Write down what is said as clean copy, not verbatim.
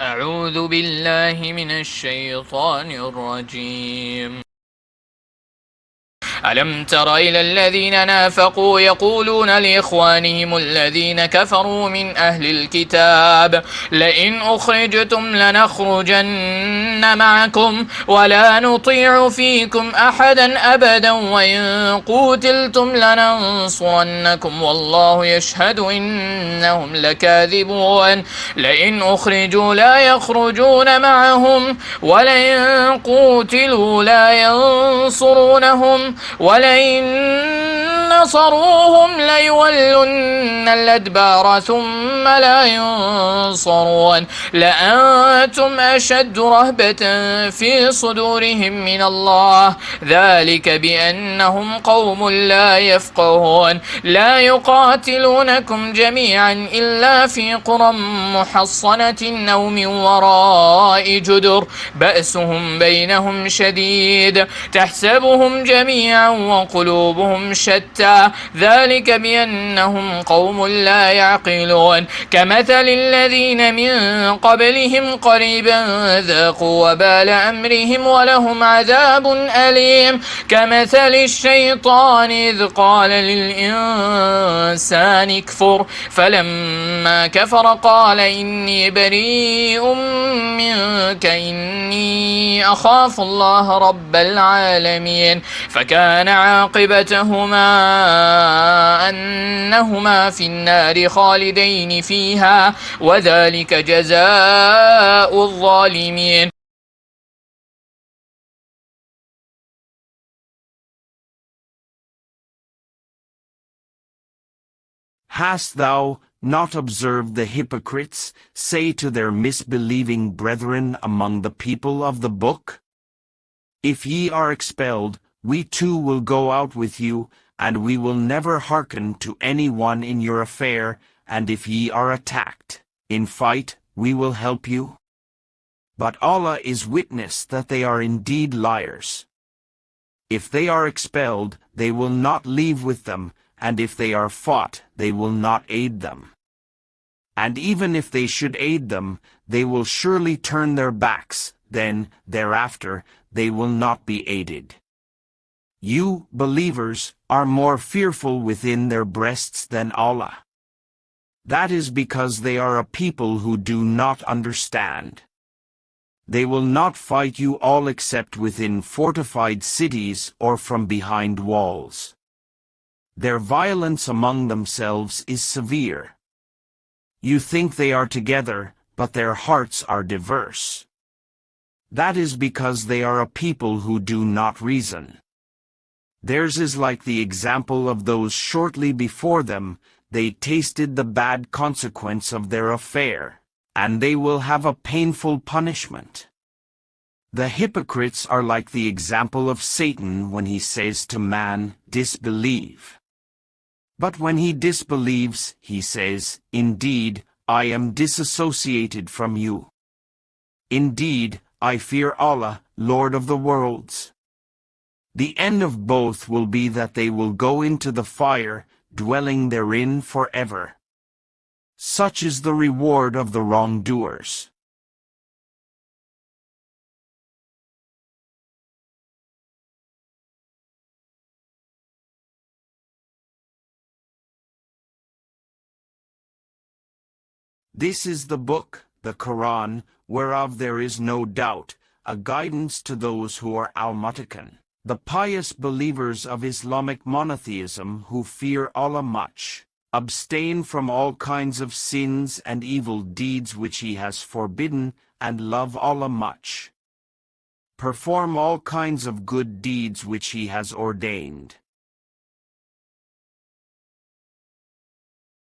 أعوذ بالله من الشيطان الرجيم. ألم تر إلى الذين نافقوا يقولون لإخوانهم الذين كفروا من أهل الكتاب لئن أخرجتم لنخرجن معكم ولا نطيع فيكم أحدا أبدا وإن قوتلتم لننصرنكم والله يشهد إنهم لكاذبون لئن أخرجوا لا يخرجون معهم ولئن قوتلوا لا ينصرونهم ولئن نصروهم ليولن الأدبار ثم لا ينصرون لأنتم أشد رهبة في صدورهم من الله ذلك بأنهم قوم لا يفقهون لا يقاتلونكم جميعا إلا في قرى محصنة أو من وراء جدر بأسهم بينهم شديد تحسبهم جميعا وقلوبهم شتى ذلك بأنهم قوم لا يعقلون كمثل الذين من قبلهم قريبا ذاقوا وبال أمرهم ولهم عذاب أليم كمثل الشيطان إذ قال للإنسان اكفر فلما كفر قال إني بريء منك إني أخاف الله رب العالمين فكان عاقبتهما أنهما في النار خالدين فيها وذلك جزاء الظالمين. Hast thou not observed the hypocrites say to their misbelieving brethren among the people of the book? If ye are expelled, we too will go out with you, and we will never hearken to any one in your affair, and if ye are attacked in fight, we will help you. But Allah is witness that they are indeed liars. If they are expelled, they will not leave with them, and if they are fought, they will not aid them. And even if they should aid them, they will surely turn their backs, then, thereafter, they will not be aided. You, believers, are more fearful within their breasts than Allah. That is because they are a people who do not understand. They will not fight you all except within fortified cities or from behind walls. Their violence among themselves is severe. You think they are together, but their hearts are diverse. That is because they are a people who do not reason. Theirs is like the example of those shortly before them. They tasted the bad consequence of their affair, and they will have a painful punishment. The hypocrites are like the example of Satan when he says to man, disbelieve. But when he disbelieves, he says, indeed, I am disassociated from you. Indeed, I fear Allah, Lord of the worlds. The end of both will be that they will go into the fire, dwelling therein forever. Such is the reward of the wrongdoers. This is the book, the Quran, whereof there is no doubt, a guidance to those who are al-Muttaqin, the pious believers of Islamic monotheism who fear Allah much, abstain from all kinds of sins and evil deeds which He has forbidden, and love Allah much. Perform all kinds of good deeds which He has ordained.